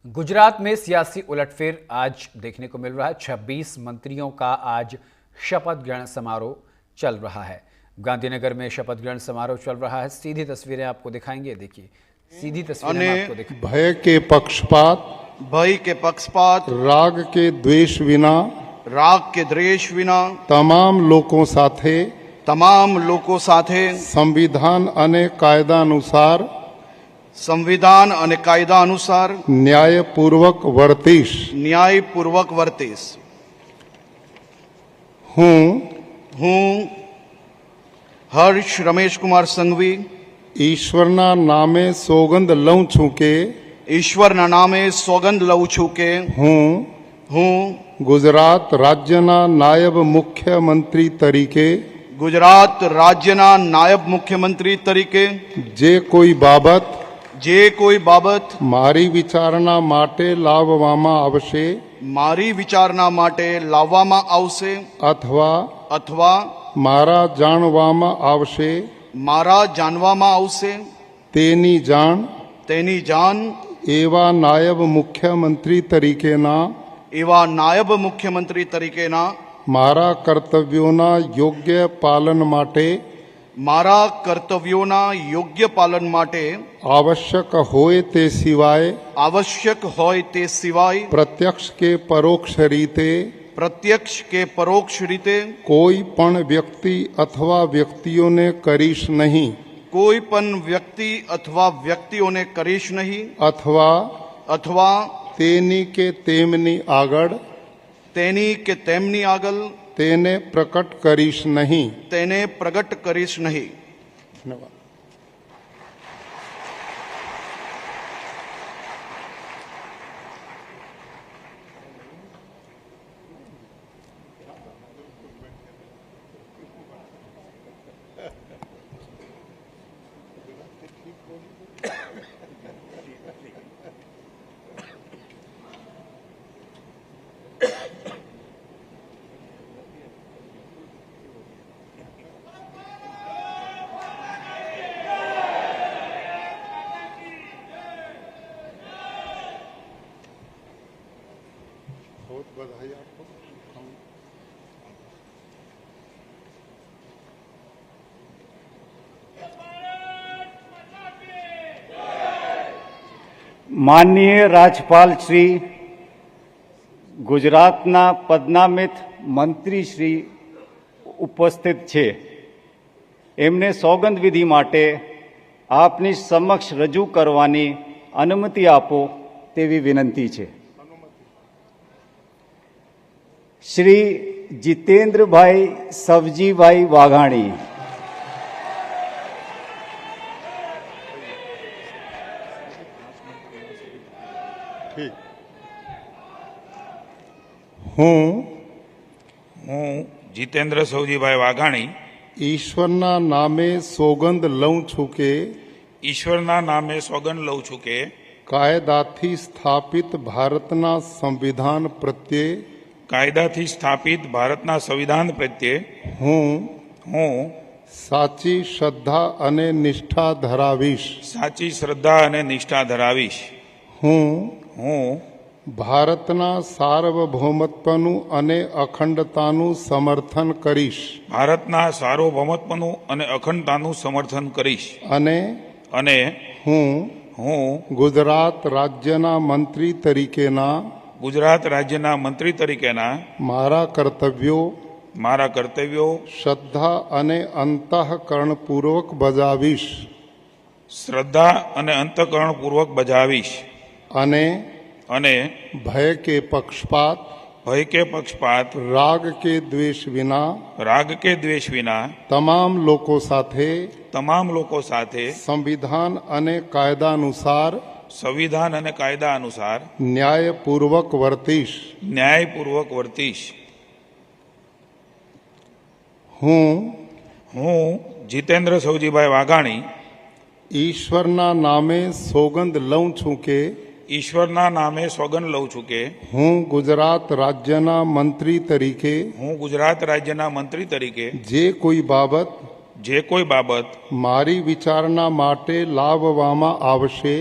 गुजरात में सियासी उलटफेर आज देखने को मिल रहा है। 26 मंत्रियों का आज शपथ ग्रहण समारोह चल रहा है। गांधीनगर में शपथ ग्रहण समारोह चल रहा है। सीधी तस्वीरें आपको दिखाएंगे। देखिए, सीधी तस्वीरें आपको दिखाएंगे। भय के पक्षपात, राग के द्वेष विना તમામ લોકો સાથે સંવિધાન અને કાયદા અનુસાર ન્યાયપૂર્વક વર્તીશ। હું હર્ષ રમેશ કુમાર સંઘવી ઈશ્વરના નામે સોગંદ લઉં છું કે હું ગુજરાત રાજ્યના નાયબ મુખ્યમંત્રી તરીકે જે કોઈ બાબત મારી વિચારણા માટે લાવવામાં આવશે અથવા મારા જાણવામાં આવશે તેની જાણ એવા નાયબ મુખ્યમંત્રી તરીકેના મારા કર્તવ્યોના યોગ્ય પાલન માટે આવશ્યક હોય તે સિવાય પ્રત્યક્ષ કે પરોક્ષ રીતે કોઈ પણ વ્યક્તિ અથવા વ્યક્તિઓને કરીશ નહીં અથવા તેની કે તેમની આગળ તેને પ્રગટ કરીશ નહીં। ધન્યવાદ। बहुत बधाई आपको। माननीय राज्यपाल श्री गुजरातना पदनामित मंत्री श्री उपस्थित छे। एमने सौगंध विधि माटे आपनी समक्ष रजू करवानी अनुमति आपो तेवी विनंती छे। श्री जितेंद्र भाई सवजी भाई वाघाणी। હું जितेंद्र सौजीभाई वाघाणी ઈશ્વરના નામે સોગંદ લઉં છું કે કાયદાથી સ્થાપિત ભારતના સંવિધાન પ્રત્યે હું સાચી શ્રદ્ધા અને નિષ્ઠા ધરાવીશ। હું ભારતના સાર્વભૌમત્વનું અને અખંડતાનું સમર્થન કરીશ। અને હું ગુજરાત રાજ્યના મંત્રી તરીકેના મારા કર્તવ્યો શ્રદ્ધા અને અંતઃકરણપૂર્વક બજાવીશ। અને ભય કે પક્ષપાત, રાગ કે દ્વેષ વિના તમામ લોકો સાથે સંવિધાન અને કાયદા અનુસાર ન્યાયપૂર્વક વર્તીશ। હું जितेंद्र सौजीभाई वाघाणी ઈશ્વરના નામે સોગંદ લઉં છું કે હું ગુજરાત રાજ્યના મંત્રી તરીકે જે કોઈ બાબત મારી વિચારણા માટે લાવવામાં આવશે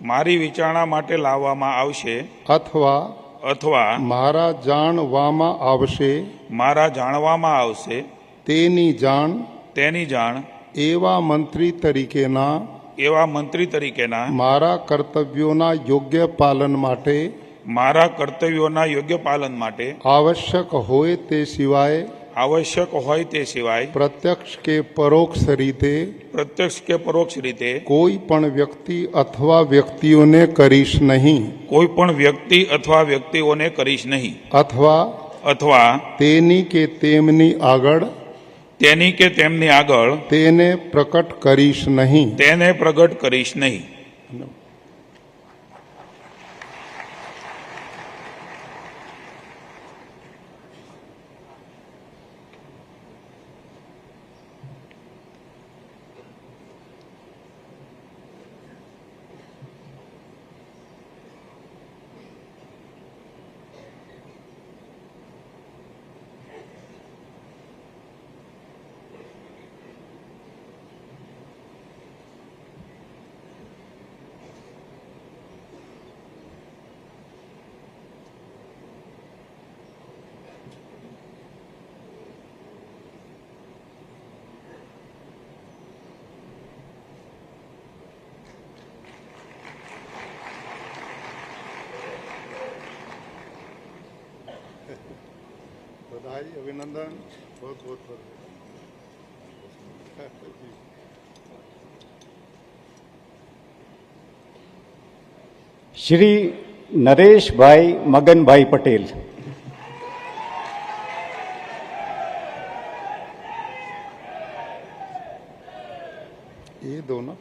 મારી વિચારણા માટે લાવવામાં આવશે અથવા અથવા મારા જાણવામાં આવશે મારા જાણવામાં આવશે તેની જાણ તેની જાણ એવા મંત્રી તરીકેના એવા મંત્રી તરીકેના મારા કર્તવ્યોના યોગ્ય પાલન માટે મારા કર્તવ્યોના યોગ્ય પાલન માટે આવશ્યક હોય તે સિવાય આવશ્યક હોય તે સિવાય પ્રત્યક્ષ કે પરોક્ષ રીતે પ્રત્યક્ષ કે પરોક્ષ રીતે કોઈ પણ વ્યક્તિ અથવા વ્યક્તિઓને કરીશ નહીં કોઈ પણ વ્યક્તિ અથવા વ્યક્તિઓને કરીશ નહીં અથવા અથવા તેની કે તેમની આગળ તેની કે તેમની આગળ તેને પ્રકટ કરીશ નહીં. તેને પ્રગટ કરીશ નહીં. બધાઈ અભિનંદન बहुत बहुत શ્રી નરેશભાઈ મગનભાઈ પટેલ. એ દો ના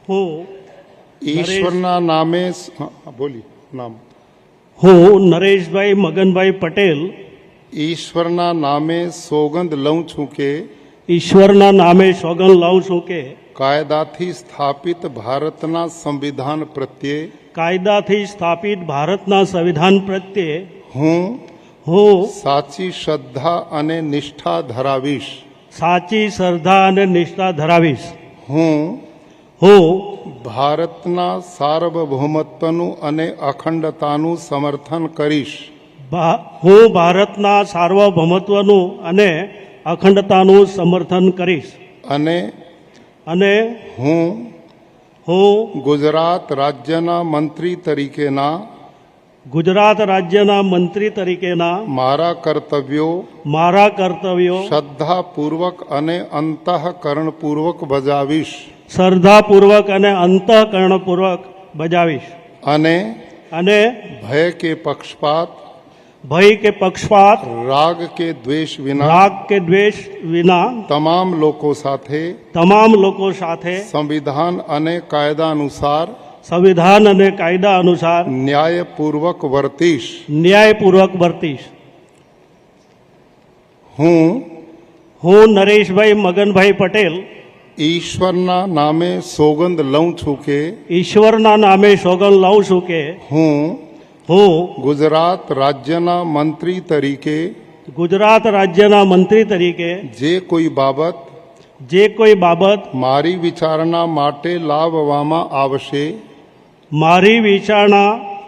હું ઈશ્વરના નામે બોલી નામ હું નરેશભાઈ મગનભાઈ પટેલ ઈશ્વરના નામે સોગંદ લઉં છું કે ઈશ્વરના નામે સોગંદ લઉં છું કે કાયદાથી સ્થાપિત ભારતના સંવિધાન પ્રત્યે કાયદાથી સ્થાપિત ભારતના સંવિધાન પ્રત્યે હું હું સાચી શ્રદ્ધા અને નિષ્ઠા ધરાવીશ. સાચી શ્રદ્ધા અને નિષ્ઠા ધરાવીશ. હું હું ભારતના સાર્વભૌમત્વનું અને અખંડતાનું સમર્થન કરીશ. હું ભારતના સાર્વભૌમત્વનું અને અખંડતાનું સમર્થન કરીશ. અને હું ગુજરાત રાજ્યના મંત્રી તરીકેના ગુજરાત રાજ્યના મંત્રી તરીકેના મારા કર્તવ્યો શ્રદ્ધાપૂર્વક અને અંતઃકરણપૂર્વક બજાવીશ. શ્રદ્ધાપૂર્વક અને અંતઃકરણપૂર્વક બજાવીશ. અને ભય કે પક્ષપાત રાગ કે દ્વેષ વિના તમામ લોકો સાથે સંવિધાન અને કાયદા અનુસાર ન્યાયપૂર્વક વર્તીશ. હું નરેશભાઈ મગનભાઈ પટેલ ઈશ્વરના નામે સોગંદ લઉં છું કે ઈશ્વરના નામે સોગંદ લઉં છું કે હું હું ગુજરાત રાજ્યના મંત્રી તરીકે જે કોઈ બાબત મારી વિચારણા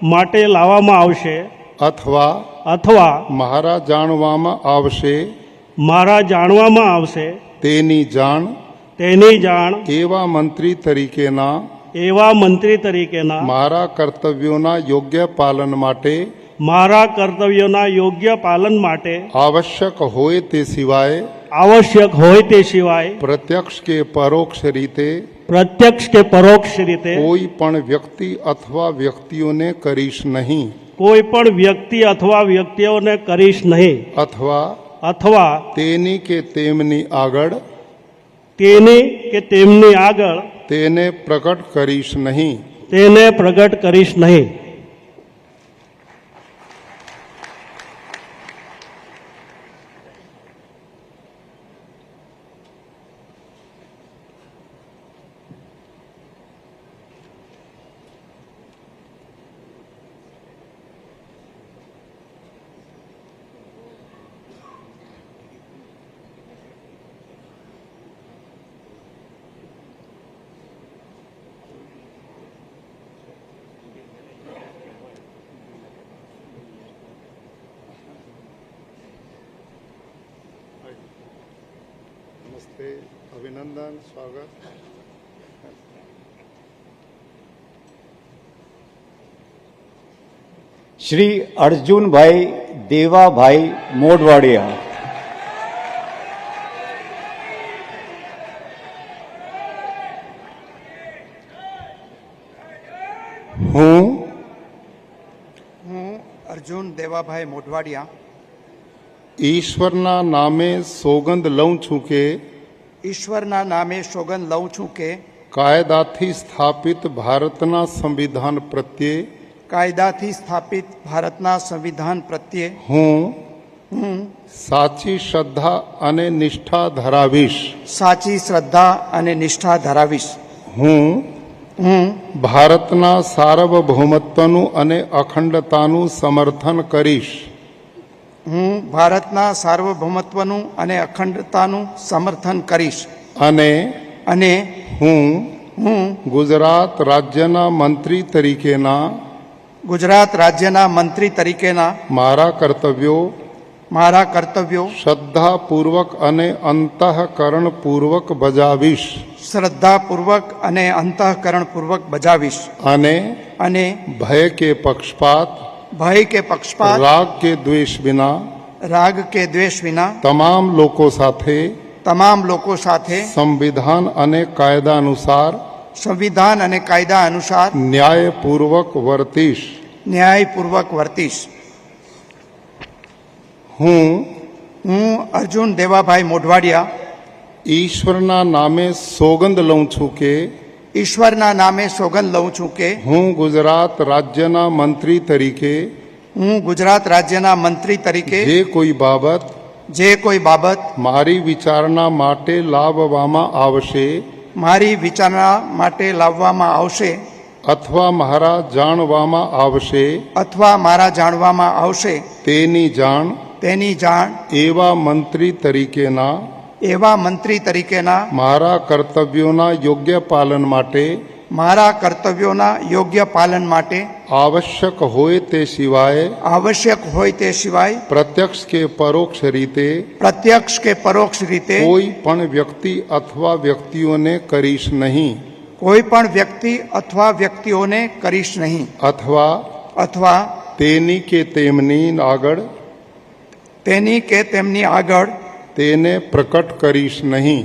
માટે લાવવામાં આવશે અથવા મારા જાણવામાં આવશે તેની જાણ એવા મંત્રી તરીકેના મારા કર્તવ્યોના યોગ્ય પાલન માટે આવશ્યક હોય તે સિવાય પ્રત્યક્ષ કે પરોક્ષ રીતે કોઈ પણ વ્યક્તિ અથવા વ્યક્તિઓને કરીશ નહીં. અથવા તેની કે તેમની આગળ તેને પ્રગટ કરીશ નહીં. નમસ્તે, અભિનંદન, સ્વાગત. શ્રી અર્જુનભાઈ દેવાભાઈ મોઢવાડિયા. હું અર્જુન દેવાભાઈ મોઢવાડિયા ઈશ્વરના નામે સોગંદ લઉં છું કે ઈશ્વરના નામે સોગંદ લઉં છું કે કાયદાથી સ્થાપિત ભારતના સંવિધાન પ્રત્યે કાયદાથી સ્થાપિત ભારતના સંવિધાન પ્રત્યે હું સાચી શ્રદ્ધા અને નિષ્ઠા ધરાવીશ. સાચી શ્રદ્ધા અને નિષ્ઠા ધરાવીશ. હું ભારતના સાર્વભૌમત્વનું અને અખંડતાનું સમર્થન કરીશ. હું ભારતના સાર્વભૌમત્વનું અને અખંડતાનું સમર્થન કરીશ. અને હું ગુજરાત રાજ્યના મંત્રી તરીકેના ગુજરાત રાજ્યના મંત્રી તરીકેના મારા કર્તવ્યો શ્રદ્ધાપૂર્વક અને અંતઃકરણપૂર્વક બજાવીશ. શ્રદ્ધાપૂર્વક અને અંતઃકરણપૂર્વક બજાવીશ. અને ભય કે પક્ષપાત રાગ કે દ્વેષ વિના તમામ લોકો સાથે સંવિધાન અને કાયદા અનુસાર ન્યાયપૂર્વક વર્તીશ. હું અર્જુન દેવાભાઈ મોઢવાડિયા ઈશ્વરના નામે સોગંદ લઉં છું કે ઈશ્વરના નામે સોગંદ લઉં છું કે હું ગુજરાત રાજ્યના મંત્રી તરીકે જે કોઈ બાબત મારી વિચારણા માટે લાવવામાં આવશે અથવા મારા જાણવામાં આવશે તેની જાણ એવા મંત્રી તરીકેના મારા કર્તવ્યોના યોગ્ય પાલન માટે આવશ્યક હોય તે સિવાય પ્રત્યક્ષ કે પરોક્ષ રીતે કોઈ પણ વ્યક્તિ અથવા વ્યક્તિઓને કરીશ નહીં અથવા તેની કે તેમની આગળ તેને પ્રકટ કરીશ નહીં.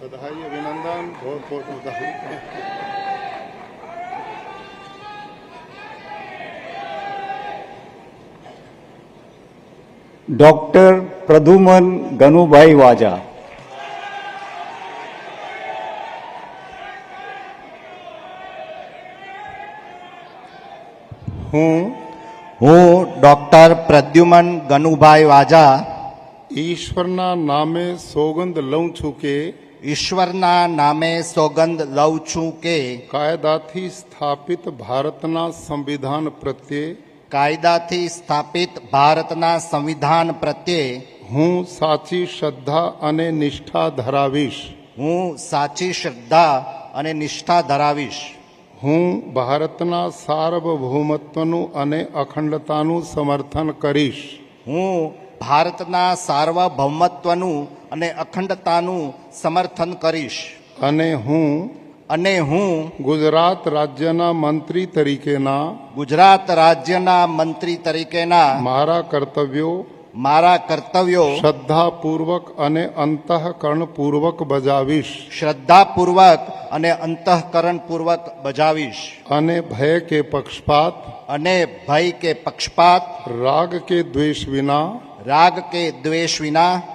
बधाई, अभिनंदन, बहुत बहुत बधाई. ડોક્ટર પ્રદ્યુમન ગનુભાઈ વાજા. હું ડોક્ટર પ્રદ્યુમન ગનુભાઈ વાજા ઈશ્વરના નામે સોગંદ લઉં છું કે ઈશ્વરના નામે સોગંદ લઉં છું કે કાયદાથી સ્થાપિત ભારતના સંવિધાન પ્રત્યે હું સાચી શ્રદ્ધા અને નિષ્ઠા ધરાવીશ. હું ભારતના સાર્વભૌમત્વનું અને અખંડતાનું સમર્થન કરીશ. અને હું ગુજરાત રાજ્યના મંત્રી તરીકેના મારા કર્તવ્યો શ્રદ્ધાપૂર્વક અને અંતઃકરણપૂર્વક બજાવીશ. અને ભય કે પક્ષપાત રાગ કે દ્વેષ વિના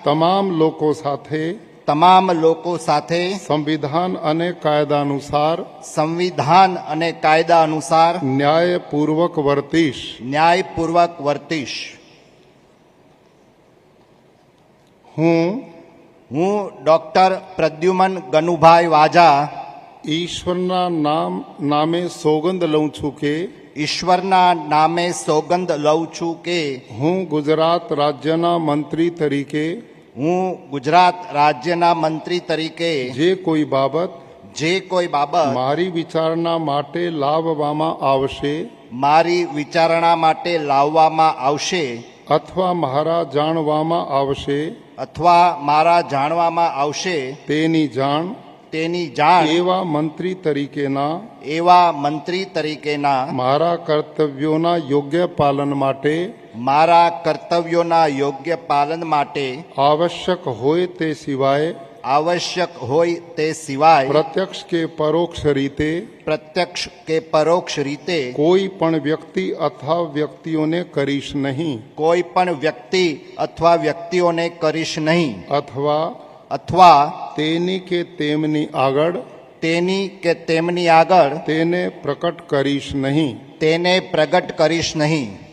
તમામ લોકો સાથે તમામ લોકો સાથે સંવિધાન અને કાયદા અનુસાર સંવિધાન અને કાયદા અનુસાર ન્યાયપૂર્વક વર્તીશ. ન્યાયપૂર્વક વર્તીશ. હું હું ડૉક્ટર પ્રદ્યુમન ગનુભાઈ વાજા ઈશ્વરના નામે સોગંદ લઉં છું કે ઈશ્વરના નામે સોગંદ લઉં છું કે હું ગુજરાત રાજ્યના મંત્રી તરીકે હું ગુજરાત રાજ્યના મંત્રી તરીકે જે કોઈ બાબત જે કોઈ બાબત મારી વિચારણા માટે લાવવામાં આવશે મારી વિચારણા માટે લાવવામાં આવશે અથવા મારા જાણવામાં આવશે અથવા મારા જાણવામાં આવશે તેની જાણ એવા મંત્રી તરીકેના એવા મંત્રી તરીકેના મારા કર્તવ્યોના યોગ્ય પાલન માટે મારા કર્તવ્યોના યોગ્ય પાલન માટે આવશ્યક હોય તે સિવાય આવશ્યક હોય તે સિવાય પ્રત્યક્ષ કે પરોક્ષ રીતે કોઈ પણ વ્યક્તિ અથવા વ્યક્તિઓને કરીશ નહીં કોઈ પણ વ્યક્તિ અથવા વ્યક્તિઓને કરીશ નહીં અથવા તેની કે તેમની આગળ તેને પ્રકટ કરીશ નહીં પ્રગટ કરીશ નહીં